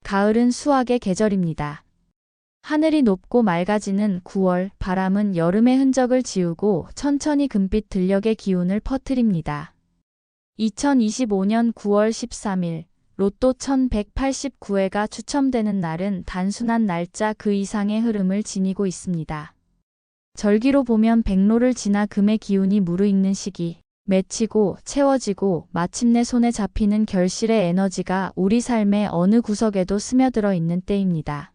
가을은 수확의 계절입니다. 하늘이 높고 맑아지는 9월, 바람은 여름의 흔적을 지우고 천천히 금빛 들녘의 기운을 퍼뜨립니다. 2025년 9월 13일, 로또 1189회가 추첨되는 날은 단순한 날짜 그 이상의 흐름을 지니고 있습니다. 절기로 보면 백로를 지나 금의 기운이 무르익는 시기, 맺히고 채워지고 마침내 손에 잡히는 결실의 에너지가 우리 삶의 어느 구석에도 스며들어 있는 때입니다.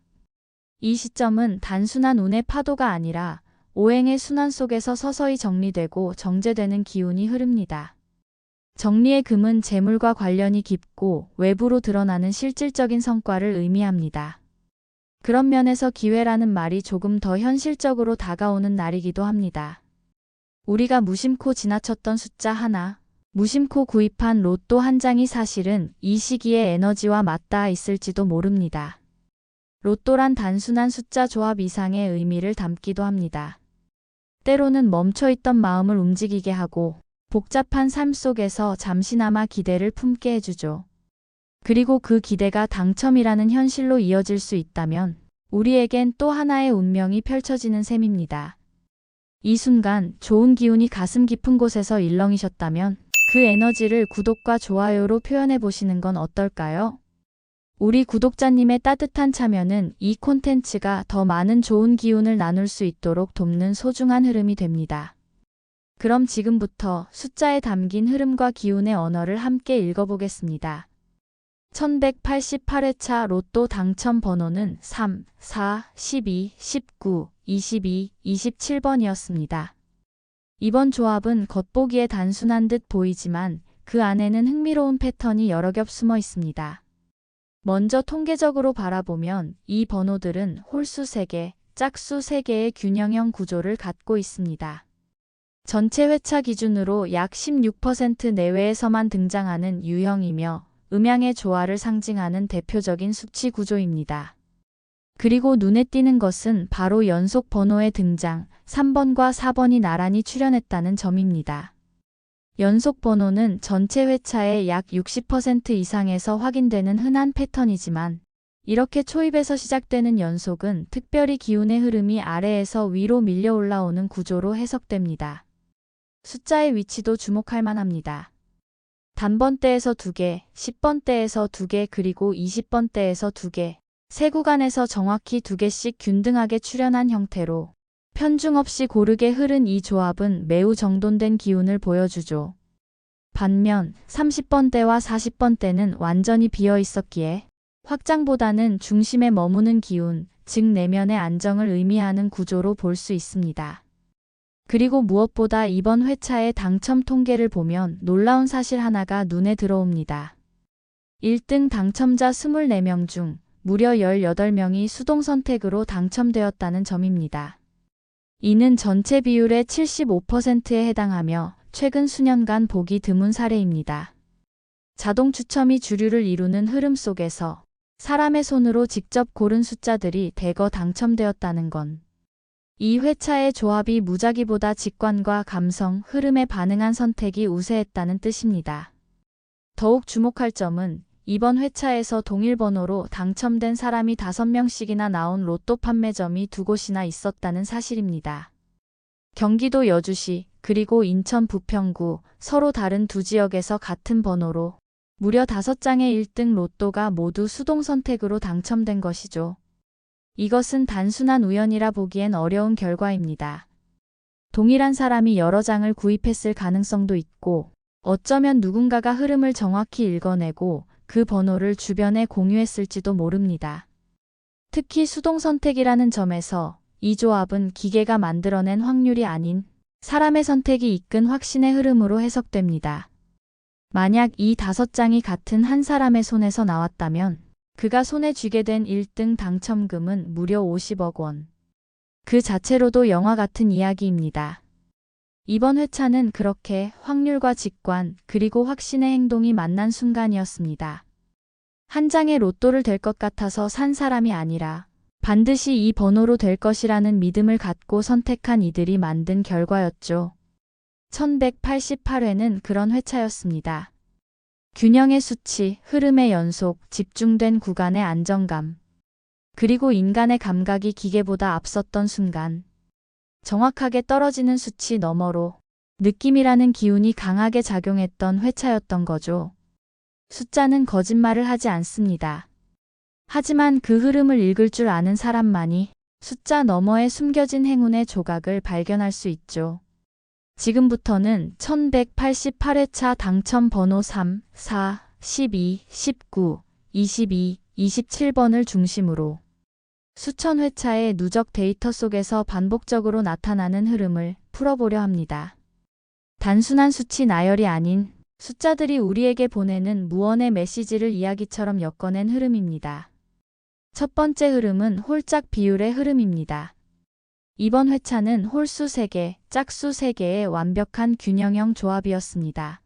이 시점은 단순한 운의 파도가 아니라 오행의 순환 속에서 서서히 정리되고 정제되는 기운이 흐릅니다. 정리의 금은 재물과 관련이 깊고 외부로 드러나는 실질적인 성과를 의미합니다. 그런 면에서 기회라는 말이 조금 더 현실적으로 다가오는 날이기도 합니다. 우리가 무심코 지나쳤던 숫자 하나, 무심코 구입한 로또 한 장이 사실은 이 시기의 에너지와 맞닿아 있을지도 모릅니다. 로또란 단순한 숫자 조합 이상의 의미를 담기도 합니다. 때로는 멈춰있던 마음을 움직이게 하고 복잡한 삶 속에서 잠시나마 기대를 품게 해주죠. 그리고 그 기대가 당첨이라는 현실로 이어질 수 있다면 우리에겐 또 하나의 운명이 펼쳐지는 셈입니다. 이 순간 좋은 기운이 가슴 깊은 곳에서 일렁이셨다면 그 에너지를 구독과 좋아요로 표현해 보시는 건 어떨까요? 우리 구독자님의 따뜻한 참여는 이 콘텐츠가 더 많은 좋은 기운을 나눌 수 있도록 돕는 소중한 흐름이 됩니다. 그럼 지금부터 숫자에 담긴 흐름과 기운의 언어를 함께 읽어보겠습니다. 1188회차 로또 당첨 번호는 3, 4, 12, 19, 22, 27번이었습니다. 이번 조합은 겉보기에 단순한 듯 보이지만 그 안에는 흥미로운 패턴이 여러 겹 숨어 있습니다. 먼저 통계적으로 바라보면 이 번호들은 홀수 3개, 짝수 3개의 균형형 구조를 갖고 있습니다. 전체 회차 기준으로 약 16% 내외에서만 등장하는 유형이며 음양의 조화를 상징하는 대표적인 수치 구조입니다. 그리고 눈에 띄는 것은 바로 연속 번호의 등장, 3번과 4번이 나란히 출현했다는 점입니다. 연속 번호는 전체 회차의 약 60% 이상에서 확인되는 흔한 패턴이지만 이렇게 초입에서 시작되는 연속은 특별히 기운의 흐름이 아래에서 위로 밀려 올라오는 구조로 해석됩니다. 숫자의 위치도 주목할 만합니다. 단번대에서 2개, 10번대에서 2개 그리고 20번대에서 2개, 세 구간에서 정확히 2개씩 균등하게 출현한 형태로 편중 없이 고르게 흐른 이 조합은 매우 정돈된 기운을 보여주죠. 반면 30번대와 40번대는 완전히 비어 있었기에 확장보다는 중심에 머무는 기운, 즉 내면의 안정을 의미하는 구조로 볼 수 있습니다. 그리고 무엇보다 이번 회차의 당첨 통계를 보면 놀라운 사실 하나가 눈에 들어옵니다. 1등 당첨자 24명 중 무려 18명이 수동 선택으로 당첨되었다는 점입니다. 이는 전체 비율의 75%에 해당하며 최근 수년간 보기 드문 사례입니다. 자동 추첨이 주류를 이루는 흐름 속에서 사람의 손으로 직접 고른 숫자들이 대거 당첨되었다는 건 이 회차의 조합이 무작위보다 직관과 감성, 흐름에 반응한 선택이 우세했다는 뜻입니다. 더욱 주목할 점은 이번 회차에서 동일 번호로 당첨된 사람이 5명씩이나 나온 로또 판매점이 2곳이나 있었다는 사실입니다. 경기도 여주시 그리고 인천 부평구 서로 다른 두 지역에서 같은 번호로 무려 5장의 1등 로또가 모두 수동 선택으로 당첨된 것이죠. 이것은 단순한 우연이라 보기엔 어려운 결과입니다. 동일한 사람이 여러 장을 구입했을 가능성도 있고 어쩌면 누군가가 흐름을 정확히 읽어내고 그 번호를 주변에 공유했을지도 모릅니다. 특히 수동 선택이라는 점에서 이 조합은 기계가 만들어낸 확률이 아닌 사람의 선택이 이끈 확신의 흐름으로 해석됩니다. 만약 이 5장이 같은 한 사람의 손에서 나왔다면 그가 손에 쥐게 된 1등 당첨금은 무려 50억 원. 그 자체로도 영화 같은 이야기입니다. 이번 회차는 그렇게 확률과 직관 그리고 확신의 행동이 만난 순간이었습니다. 한 장의 로또를 될 것 같아서 산 사람이 아니라 반드시 이 번호로 될 것이라는 믿음을 갖고 선택한 이들이 만든 결과였죠. 1188회는 그런 회차였습니다. 균형의 수치, 흐름의 연속, 집중된 구간의 안정감. 그리고 인간의 감각이 기계보다 앞섰던 순간. 정확하게 떨어지는 수치 너머로 느낌이라는 기운이 강하게 작용했던 회차였던 거죠. 숫자는 거짓말을 하지 않습니다. 하지만 그 흐름을 읽을 줄 아는 사람만이 숫자 너머에 숨겨진 행운의 조각을 발견할 수 있죠. 지금부터는 1188회차 당첨 번호 3, 4, 12, 19, 22, 27번을 중심으로 수천 회차의 누적 데이터 속에서 반복적으로 나타나는 흐름을 풀어보려 합니다. 단순한 수치 나열이 아닌 숫자들이 우리에게 보내는 무언의 메시지를 이야기처럼 엮어낸 흐름입니다. 첫 번째 흐름은 홀짝 비율의 흐름입니다. 이번 회차는 홀수 3개, 짝수 3개의 완벽한 균형형 조합이었습니다.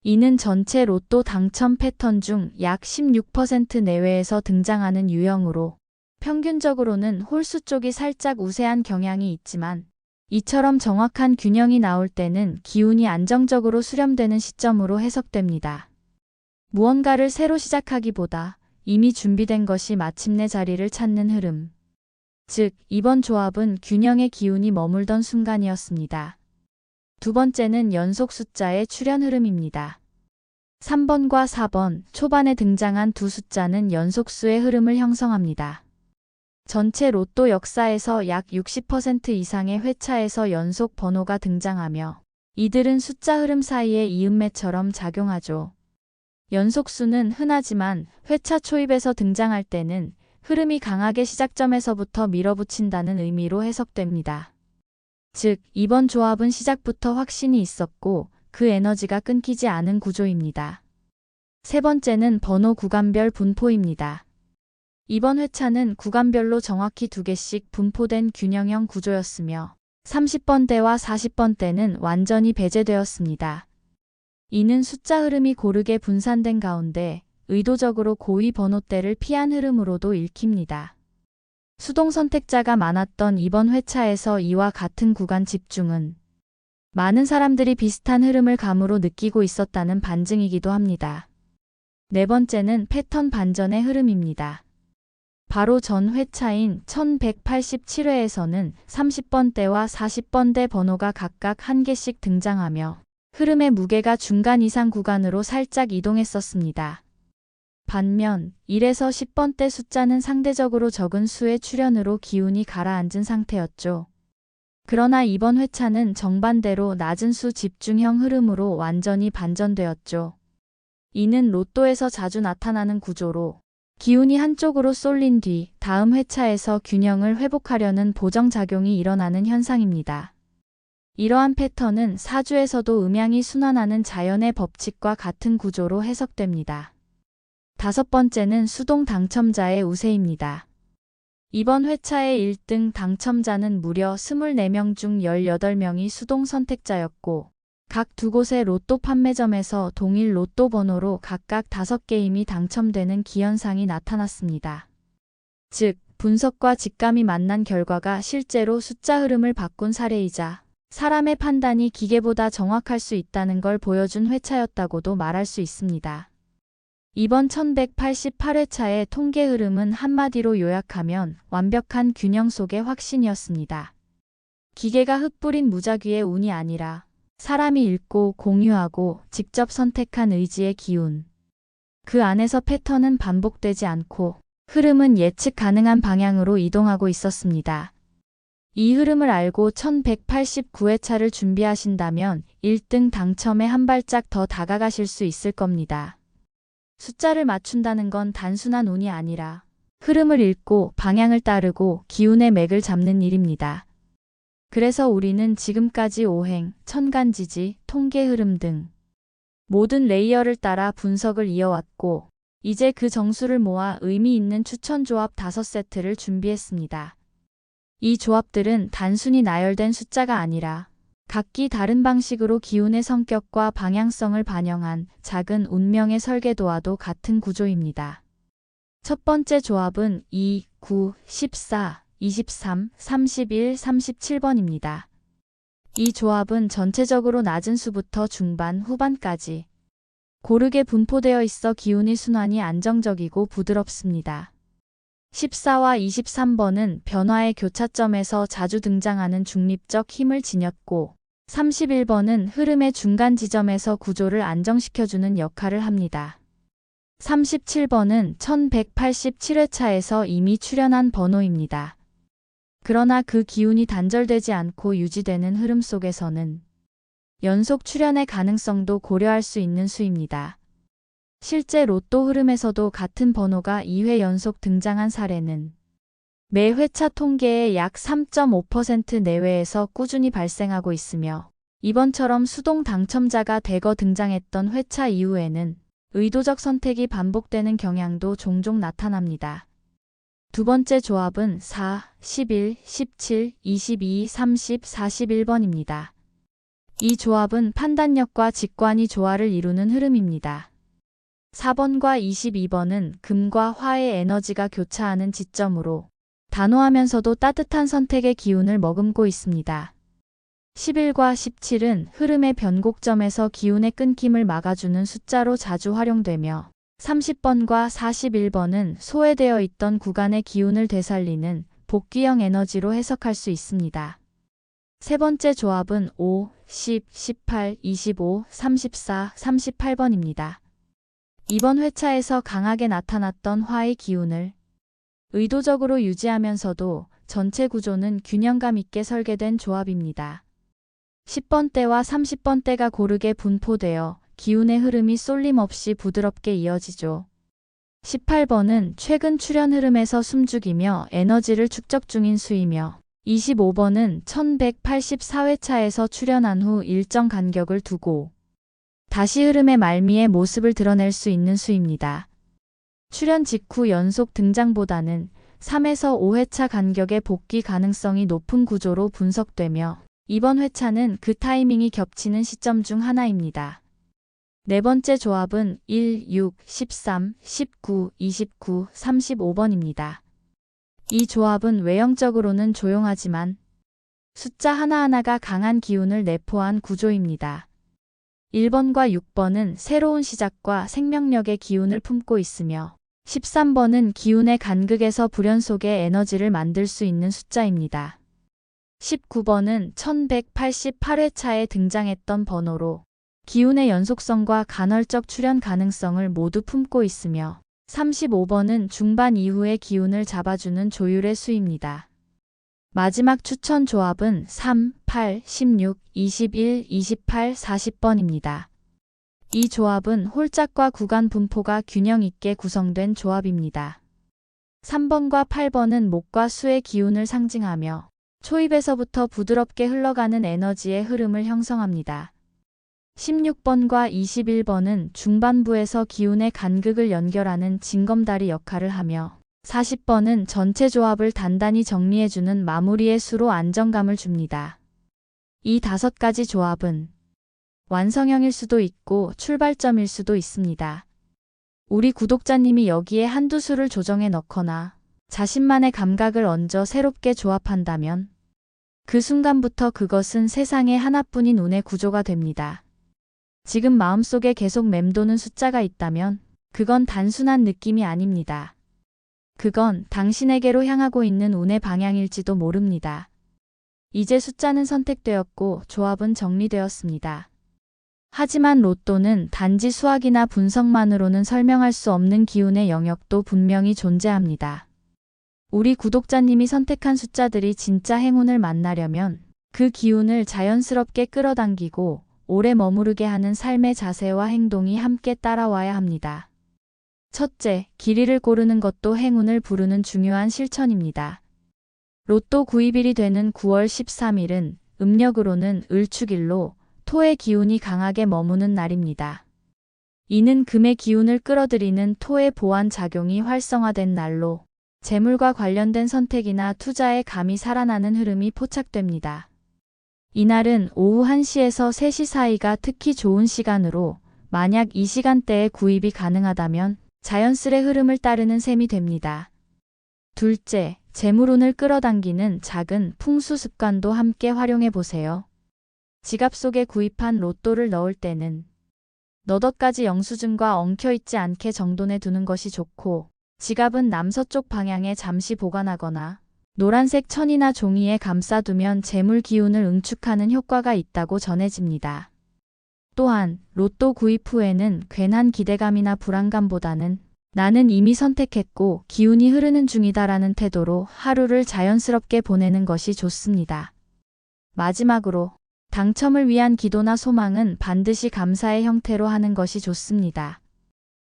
이는 전체 로또 당첨 패턴 중 약 16% 내외에서 등장하는 유형으로 평균적으로는 홀수 쪽이 살짝 우세한 경향이 있지만 이처럼 정확한 균형이 나올 때는 기운이 안정적으로 수렴되는 시점으로 해석됩니다. 무언가를 새로 시작하기보다 이미 준비된 것이 마침내 자리를 찾는 흐름. 즉, 이번 조합은 균형의 기운이 머물던 순간이었습니다. 두 번째는 연속 숫자의 출현 흐름입니다. 3번과 4번, 초반에 등장한 두 숫자는 연속수의 흐름을 형성합니다. 전체 로또 역사에서 약 60% 이상의 회차에서 연속 번호가 등장하며 이들은 숫자 흐름 사이의 이음매처럼 작용하죠. 연속수는 흔하지만 회차 초입에서 등장할 때는 흐름이 강하게 시작점에서부터 밀어붙인다는 의미로 해석됩니다. 즉, 이번 조합은 시작부터 확신이 있었고 그 에너지가 끊기지 않은 구조입니다. 세 번째는 번호 구간별 분포입니다. 이번 회차는 구간별로 정확히 2개씩 분포된 균형형 구조였으며 30번대와 40번대는 완전히 배제되었습니다. 이는 숫자 흐름이 고르게 분산된 가운데 의도적으로 고위 번호대를 피한 흐름으로도 읽힙니다. 수동 선택자가 많았던 이번 회차에서 이와 같은 구간 집중은 많은 사람들이 비슷한 흐름을 감으로 느끼고 있었다는 반증이기도 합니다. 네 번째는 패턴 반전의 흐름입니다. 바로 전 회차인 1187회에서는 30번대와 40번대 번호가 각각 1개씩 등장하며 흐름의 무게가 중간 이상 구간으로 살짝 이동했었습니다. 반면 1에서 10번대 숫자는 상대적으로 적은 수의 출현으로 기운이 가라앉은 상태였죠. 그러나 이번 회차는 정반대로 낮은 수 집중형 흐름으로 완전히 반전되었죠. 이는 로또에서 자주 나타나는 구조로 기운이 한쪽으로 쏠린 뒤 다음 회차에서 균형을 회복하려는 보정작용이 일어나는 현상입니다. 이러한 패턴은 사주에서도 음양이 순환하는 자연의 법칙과 같은 구조로 해석됩니다. 다섯 번째는 수동 당첨자의 우세입니다. 이번 회차의 1등 당첨자는 무려 24명 중 18명이 수동 선택자였고 각 두 곳의 로또 판매점에서 동일 로또 번호로 각각 5게임이 당첨되는 기현상이 나타났습니다. 즉, 분석과 직감이 만난 결과가 실제로 숫자 흐름을 바꾼 사례이자 사람의 판단이 기계보다 정확할 수 있다는 걸 보여준 회차였다고도 말할 수 있습니다. 이번 1188회차의 통계 흐름은 한마디로 요약하면 완벽한 균형 속의 확신이었습니다. 기계가 흩뿌린 무작위의 운이 아니라 사람이 읽고 공유하고 직접 선택한 의지의 기운. 그 안에서 패턴은 반복되지 않고 흐름은 예측 가능한 방향으로 이동하고 있었습니다. 이 흐름을 알고 1189회차를 준비하신다면 1등 당첨에 한 발짝 더 다가가실 수 있을 겁니다. 숫자를 맞춘다는 건 단순한 운이 아니라 흐름을 읽고 방향을 따르고 기운의 맥을 잡는 일입니다. 그래서 우리는 지금까지 오행, 천간지지, 통계 흐름 등 모든 레이어를 따라 분석을 이어왔고 이제 그 정수를 모아 의미 있는 추천 조합 5세트를 준비했습니다. 이 조합들은 단순히 나열된 숫자가 아니라 각기 다른 방식으로 기운의 성격과 방향성을 반영한 작은 운명의 설계도와도 같은 구조입니다. 첫 번째 조합은 2, 9, 14, 23, 31, 37번입니다. 이 조합은 전체적으로 낮은 수부터 중반, 후반까지 고르게 분포되어 있어 기운의 순환이 안정적이고 부드럽습니다. 14와 23번은 변화의 교차점에서 자주 등장하는 중립적 힘을 지녔고 31번은 흐름의 중간 지점에서 구조를 안정시켜주는 역할을 합니다. 37번은 1187회차에서 이미 출현한 번호입니다. 그러나 그 기운이 단절되지 않고 유지되는 흐름 속에서는 연속 출현의 가능성도 고려할 수 있는 수입니다. 실제 로또 흐름에서도 같은 번호가 2회 연속 등장한 사례는 매 회차 통계의 약 3.5% 내외에서 꾸준히 발생하고 있으며 이번처럼 수동 당첨자가 대거 등장했던 회차 이후에는 의도적 선택이 반복되는 경향도 종종 나타납니다. 두 번째 조합은 4, 11, 17, 22, 30, 41번입니다. 이 조합은 판단력과 직관이 조화를 이루는 흐름입니다. 4번과 22번은 금과 화의 에너지가 교차하는 지점으로 단호하면서도 따뜻한 선택의 기운을 머금고 있습니다. 11과 17은 흐름의 변곡점에서 기운의 끊김을 막아주는 숫자로 자주 활용되며 30번과 41번은 소외되어 있던 구간의 기운을 되살리는 복귀형 에너지로 해석할 수 있습니다. 세 번째 조합은 5, 10, 18, 25, 34, 38번입니다. 이번 회차에서 강하게 나타났던 화의 기운을 의도적으로 유지하면서도 전체 구조는 균형감 있게 설계된 조합입니다. 10번대와 30번대가 고르게 분포되어 기운의 흐름이 쏠림 없이 부드럽게 이어지죠. 18번은 최근 출현 흐름에서 숨죽이며 에너지를 축적 중인 수이며 25번은 1184회차에서 출현한 후 일정 간격을 두고 다시 흐름의 말미에 모습을 드러낼 수 있는 수입니다. 출현 직후 연속 등장보다는 3에서 5회차 간격의 복귀 가능성이 높은 구조로 분석되며 이번 회차는 그 타이밍이 겹치는 시점 중 하나입니다. 네 번째 조합은 1, 6, 13, 19, 29, 35번입니다. 이 조합은 외형적으로는 조용하지만 숫자 하나하나가 강한 기운을 내포한 구조입니다. 1번과 6번은 새로운 시작과 생명력의 기운을 품고 있으며 13번은 기운의 간극에서 불연 속에 에너지를 만들 수 있는 숫자입니다. 19번은 1188회차에 등장했던 번호로 기운의 연속성과 간헐적 출현 가능성을 모두 품고 있으며 35번은 중반 이후의 기운을 잡아주는 조율의 수입니다. 마지막 추천 조합은 3, 8, 16, 21, 28, 40번입니다. 이 조합은 홀짝과 구간 분포가 균형 있게 구성된 조합입니다. 3번과 8번은 목과 수의 기운을 상징하며 초입에서부터 부드럽게 흘러가는 에너지의 흐름을 형성합니다. 16번과 21번은 중반부에서 기운의 간극을 연결하는 징검다리 역할을 하며 40번은 전체 조합을 단단히 정리해주는 마무리의 수로 안정감을 줍니다. 이 5가지 조합은 완성형일 수도 있고 출발점일 수도 있습니다. 우리 구독자님이 여기에 한두 수를 조정해 넣거나 자신만의 감각을 얹어 새롭게 조합한다면 그 순간부터 그것은 세상에 하나뿐인 운의 구조가 됩니다. 지금 마음속에 계속 맴도는 숫자가 있다면 그건 단순한 느낌이 아닙니다. 그건 당신에게로 향하고 있는 운의 방향일지도 모릅니다. 이제 숫자는 선택되었고 조합은 정리되었습니다. 하지만 로또는 단지 수학이나 분석만으로는 설명할 수 없는 기운의 영역도 분명히 존재합니다. 우리 구독자님이 선택한 숫자들이 진짜 행운을 만나려면 그 기운을 자연스럽게 끌어당기고 오래 머무르게 하는 삶의 자세와 행동이 함께 따라와야 합니다. 첫째, 길이를 고르는 것도 행운을 부르는 중요한 실천입니다. 로또 구입일이 되는 9월 13일은 음력으로는 을축일로 토의 기운이 강하게 머무는 날입니다. 이는 금의 기운을 끌어들이는 토의 보완 작용이 활성화된 날로 재물과 관련된 선택이나 투자에 감이 살아나는 흐름이 포착됩니다. 이날은 오후 1시에서 3시 사이가 특히 좋은 시간으로 만약 이 시간대에 구입이 가능하다면 자연스레 흐름을 따르는 셈이 됩니다. 둘째, 재물운을 끌어당기는 작은 풍수 습관도 함께 활용해 보세요. 지갑 속에 구입한 로또를 넣을 때는 너덧까지 영수증과 엉켜있지 않게 정돈해 두는 것이 좋고, 지갑은 남서쪽 방향에 잠시 보관하거나 노란색 천이나 종이에 감싸두면 재물 기운을 응축하는 효과가 있다고 전해집니다. 또한 로또 구입 후에는 괜한 기대감이나 불안감보다는 나는 이미 선택했고 기운이 흐르는 중이다라는 태도로 하루를 자연스럽게 보내는 것이 좋습니다. 마지막으로 당첨을 위한 기도나 소망은 반드시 감사의 형태로 하는 것이 좋습니다.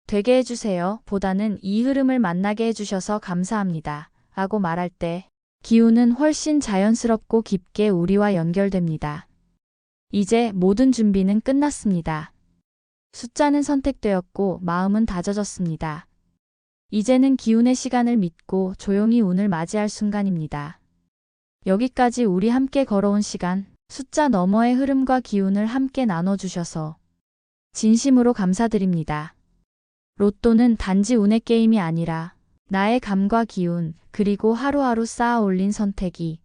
되게 해주세요 보다는 이 흐름을 만나게 해주셔서 감사합니다 라고 말할 때 기운은 훨씬 자연스럽고 깊게 우리와 연결됩니다. 이제 모든 준비는 끝났습니다. 숫자는 선택되었고 마음은 다져졌습니다. 이제는 기운의 시간을 믿고 조용히 운을 맞이할 순간입니다. 여기까지 우리 함께 걸어온 시간, 숫자 너머의 흐름과 기운을 함께 나눠주셔서 진심으로 감사드립니다. 로또는 단지 운의 게임이 아니라 나의 감과 기운, 그리고 하루하루 쌓아 올린 선택이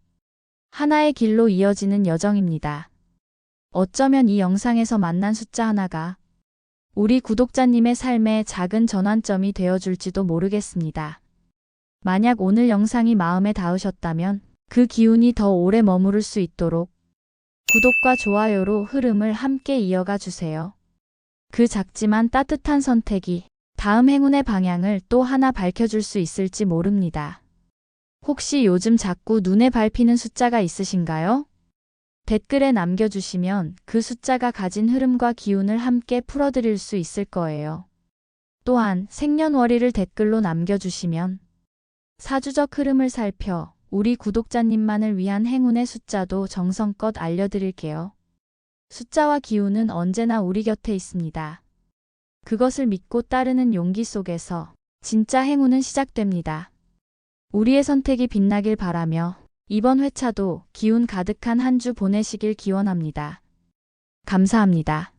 하나의 길로 이어지는 여정입니다. 어쩌면 이 영상에서 만난 숫자 하나가 우리 구독자님의 삶의 작은 전환점이 되어줄지도 모르겠습니다. 만약 오늘 영상이 마음에 닿으셨다면 그 기운이 더 오래 머무를 수 있도록 구독과 좋아요로 흐름을 함께 이어가 주세요. 그 작지만 따뜻한 선택이 다음 행운의 방향을 또 하나 밝혀줄 수 있을지 모릅니다. 혹시 요즘 자꾸 눈에 밟히는 숫자가 있으신가요? 댓글에 남겨주시면 그 숫자가 가진 흐름과 기운을 함께 풀어드릴 수 있을 거예요. 또한 생년월일을 댓글로 남겨주시면 사주적 흐름을 살펴 우리 구독자님만을 위한 행운의 숫자도 정성껏 알려드릴게요. 숫자와 기운은 언제나 우리 곁에 있습니다. 그것을 믿고 따르는 용기 속에서 진짜 행운은 시작됩니다. 우리의 선택이 빛나길 바라며 이번 회차도 기운 가득한 한 주 보내시길 기원합니다. 감사합니다.